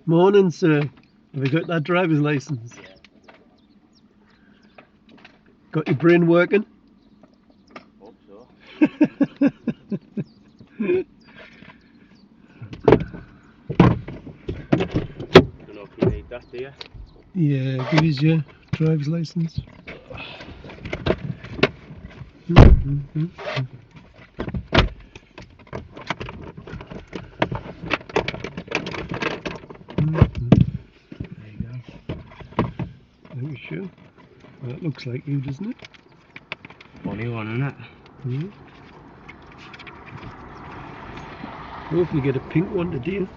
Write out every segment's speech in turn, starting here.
Morning, sir. Have you got that driver's license? Yeah. Got your brain working? Hope so. Don't know if you need that, do you? Yeah, give us your driver's license. Mm-hmm. There you go. Are you sure? Well, that looks like you, doesn't it? Funny one, isn't it? Yeah. Hopefully get a pink one today.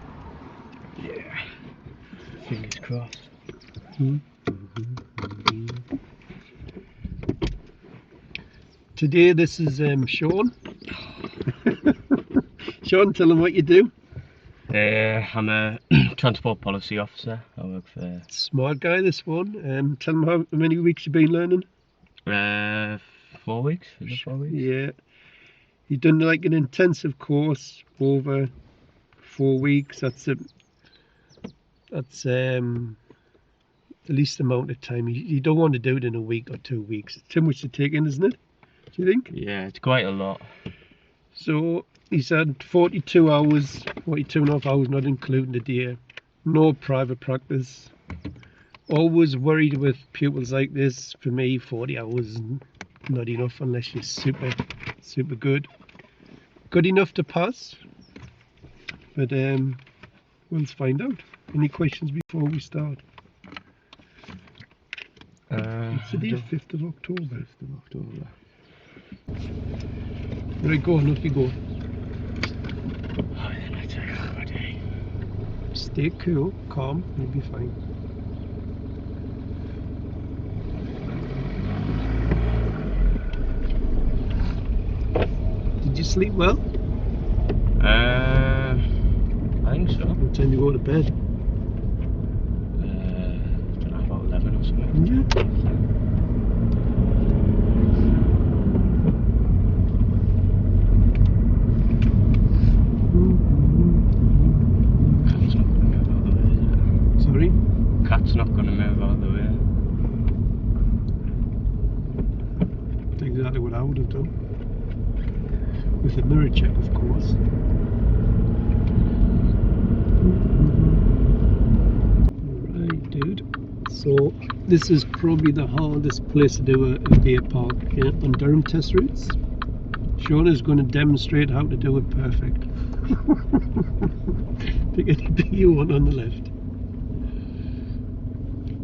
Yeah. Fingers crossed. Today this is Shaun. Shaun, tell them what you do. I'm a transport policy officer. I work for Smart guy, this one. Tell them how many weeks you've been learning. 4 weeks. Is it 4 weeks? Yeah. You've done like an intensive course over 4 weeks. That's the least amount of time. You don't want to do it in a week or 2 weeks. It's too much to take in, isn't it? Do you think? Yeah, it's quite a lot. So he's had 42 hours, 42 and a half hours, not including the day. No private practice. Always worried with pupils like this. For me, 40 hours is not enough unless you're super good. Good enough to pass. But we'll find out. Any questions before we start? It's the day 5th of October. 5th of October. Right, go on, off you go. Oh, then I take out my day. Stay cool, calm, you'll be fine. Did you sleep well? I think so. What time do you go to bed? I don't know, about 11 or something. Yeah. Cat's not going to move out of the way, is it? Sorry? Cat's not going to move out of the way. That's exactly what I would have done. With a mirror check, of course. Right, dude. So this is probably the hardest place to do a day park on Durham test routes. Shaun is going to demonstrate how to do it perfect. Pick any bit you want on the left.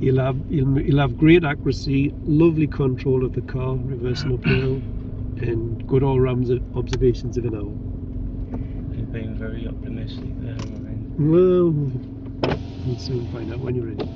You'll have great accuracy, lovely control of the car, reversing uphill, and good all-round observations of an hour. You're being very optimistic there, I mean. Well, we'll soon find out when you're ready.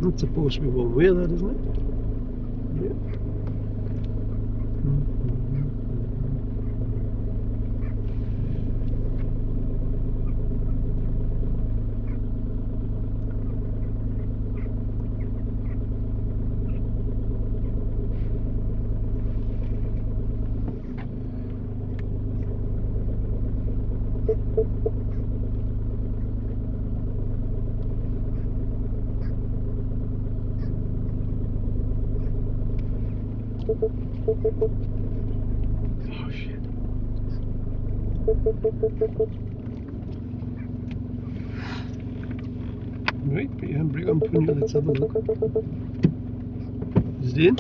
It's supposed to be one way, that isn't it? Yeah. Oh shit. Right, put your handbrake on, pull, let's have a look. Is it in?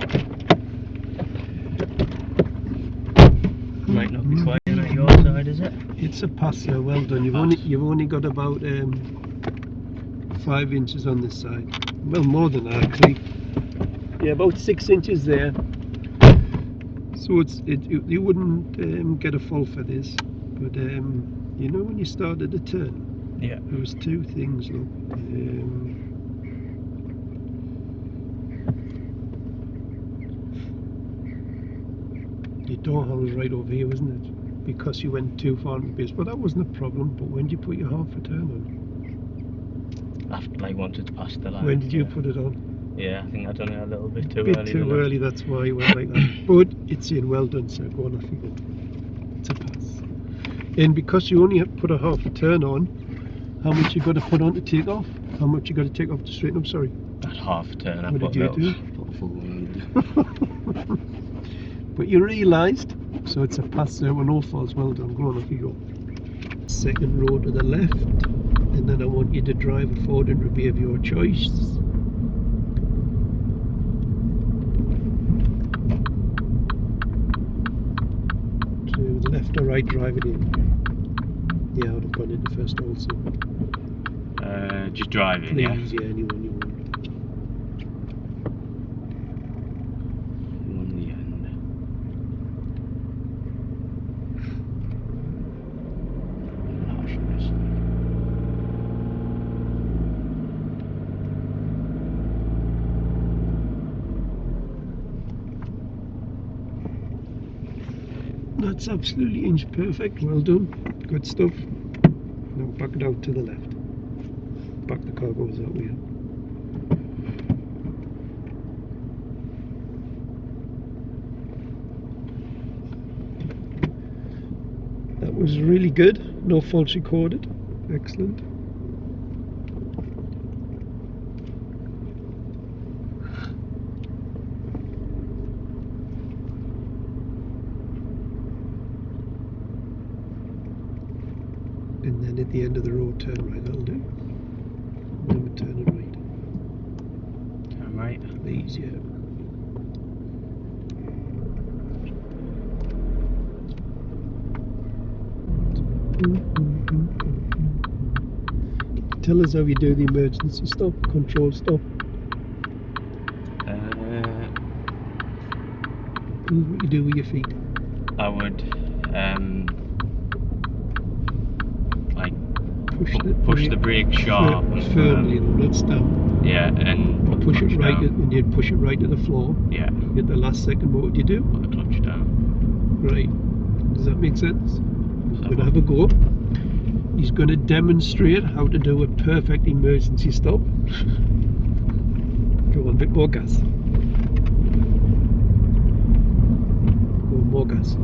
Might not be quite in at your side, is it? It's a pass, sir. Well done. You've only got about 5 inches on this side. Well, more than that, actually. Yeah, about 6 inches there. So you wouldn't get a fault for this, but you know when you started to turn, Yeah. there was two things. Look, your door handle was right over here, wasn't it? Because you went too far in the base, but that wasn't a problem. But when did you put your half a turn on? After, like, once it's past the line. When did you put it on? Yeah, I think I done it a little bit too Bit early. too early, that's why you went like that. But it's in, well done, sir. Go on, off you go. It's a pass. And because you only put a half a turn on, how much you got to put on to take off? How much you got to take off to straighten up? Sorry. At half a turn, I What put did you do? Put a full 100. But you realised, so it's a pass there with no faults. Well done. Go on, off you go. Second row to the left, and then I want you to drive forward and rear of your choice. To the left or right, drive it in. Yeah, I would have gone into first also. Just driving, yeah. Please, yeah, anyone you want. On the end. That's absolutely inch perfect. Well done. Good stuff. Now back it out to the left. Back the car goes that way. That was really good. No faults recorded. Excellent. And then at the end of the road, turn right. That'll do. Remember, turn it right. Turn right. Please, yeah. Tell us how you do the emergency stop, control stop. What you do with your feet. I would like push the brake sharp and firmly, not stamp. Yeah, and Or push it right, and you'd push it right to the floor. Yeah. At the last second, what would you do? Put the clutch down. Right. Does that make sense? He's going to have a go. He's going to demonstrate how to do a perfect emergency stop. Go on, a bit more gas. Go on, more gas.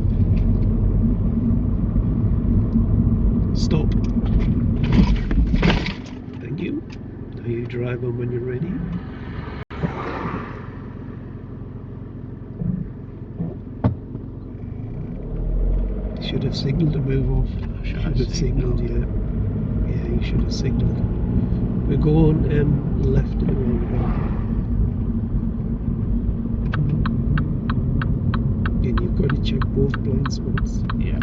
Stop. Thank you. Now you drive on when you're ready. Should have signalled to move off. Should have signalled, yeah. Yeah, you should have signalled. We're going left at the roundabout. And you've got to check both blind spots. Yeah.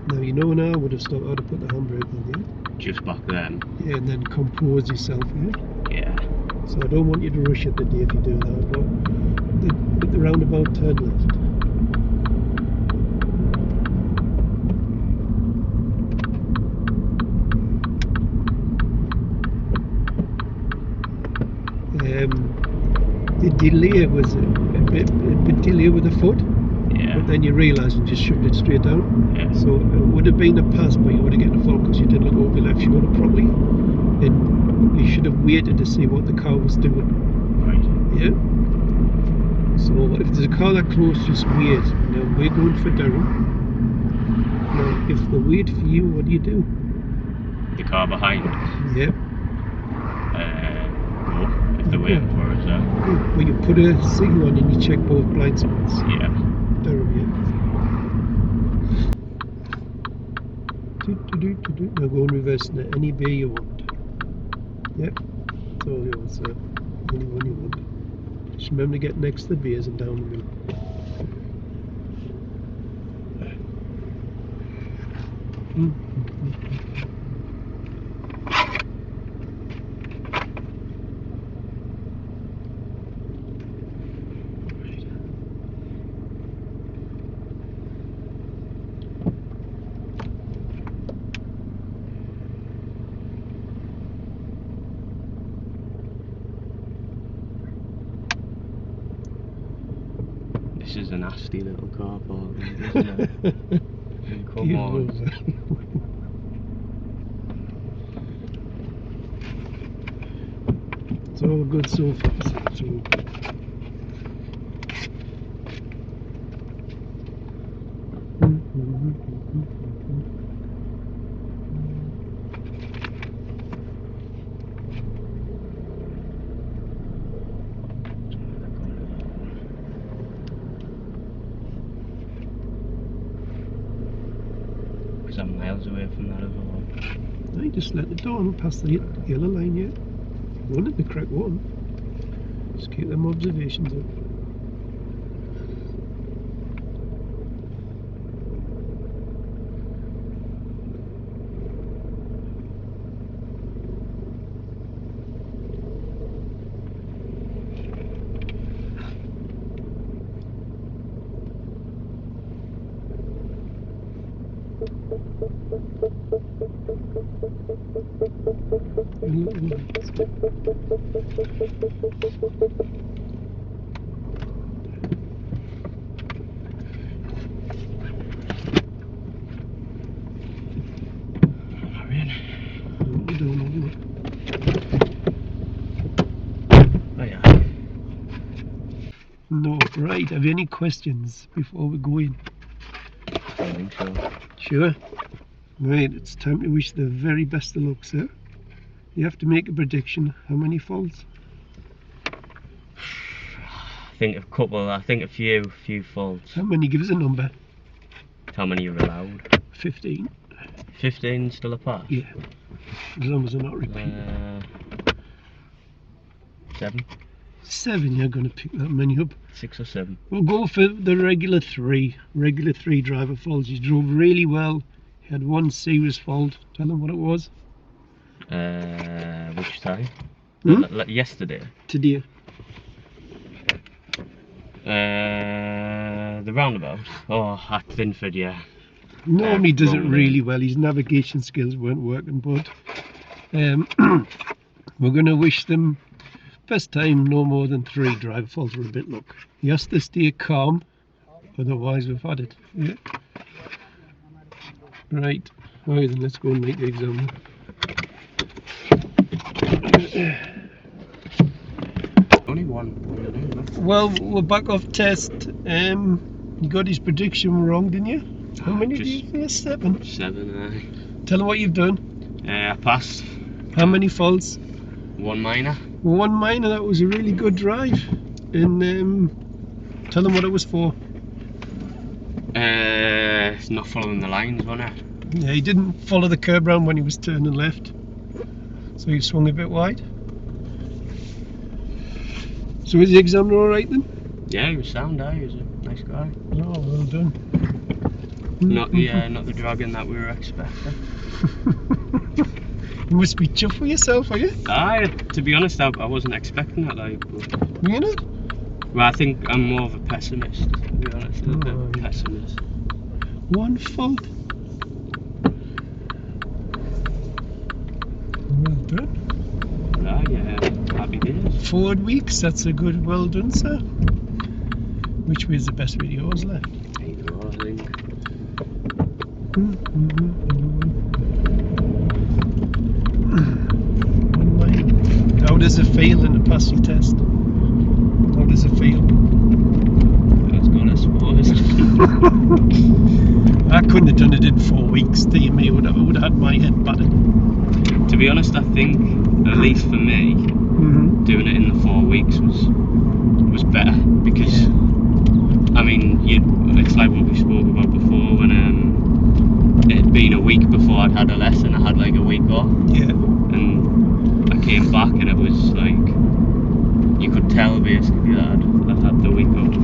Now you know now I would have stopped. I would have put the handbrake on here. Just back then. Yeah, and then compose yourself, yeah? Yeah. So I don't want you to rush at the day if you do that, but at the roundabout, turn left. The delay was a bit delay with the foot. Yeah. But then you realise you just shoved it straight down. Yeah. So it would have been a pass, but you would have gotten a fault because you didn't look over your left shoulder properly. And you should have waited to see what the car was doing. Right. Yeah? So if there's a car that close, just wait. Now we're going for Durham. Now if they wait for you, what do you do? The car behind. Yeah. Go. If they're waiting for us, Well, you put a signal on and you check both blind spots. Yeah. Durham, yeah. Now go and reverse in any bay you want. Yep. That's all yours, sir. Any one you want. Just remember to get next to the bays and down the middle. is a nasty little car park, isn't it? Come Give on. over. It's all good so far. It's all good. Because I'm miles away from that other one. I just let the door and pass the yellow line yet. One at the correct one. Just keep them observations up. Oh yeah. No, right. Have you any questions before we go in? I think so. Sure. Right, it's time to wish the very best of luck, sir. You have to make a prediction. How many faults? I think a couple, I think a few faults. How many? Give us a number. How many are allowed? 15. 15 still a pass? Yeah. As long as they're not repeated. 7? 7, you're going to pick that many up. 6 or 7. We'll go for the regular 3. Regular 3 driver faults. You drove really well. You had one serious fault. Tell them what it was. Which time? Hmm? Yesterday. Today. The roundabout. Oh, at Vinford, yeah. Normally does it wrong really well. His navigation skills weren't working, but we're going to wish them first time no more than 3 driver faults with a bit luck. He has to stay calm, otherwise we've had it. Yeah. Right. Alright, then let's go and make the exam. Only one. Well, we're back off test. You got his prediction wrong, didn't you? How many did you say? 7. 7, Tell him what you've done. I passed. How many faults? 1 minor. 1 minor. That was a really good drive. And tell them what it was for. It's not following the lines, wasn't it? Yeah, he didn't follow the curb round when he was turning left, so he swung a bit wide. So was the examiner all right then? Yeah, he was sound. He was a nice guy. Oh, well done. Not the dragon that we were expecting. You must be chuffed with yourself, are you? To be honest, I wasn't expecting that. But, Were you not? well, I think I'm more of a pessimist. To be honest, a bit of a pessimist. 1 fault. Well done. Right, yeah, happy days. 4 weeks. That's a good. Well done, sir. Which way is the best with yours left? Either or, I think. How does it feel in the passing test? How does it feel? That's good, I suppose. I couldn't have done it in 4 weeks. Dear me, would have had my head battered. To be honest, I think, at least for me, doing it in the 4 weeks was better because, I mean, it's like what we spoke about before when it had been a week before I'd had a lesson. I had like a week off. Yeah. And I came back and it was like, you could tell basically that I'd had the week off.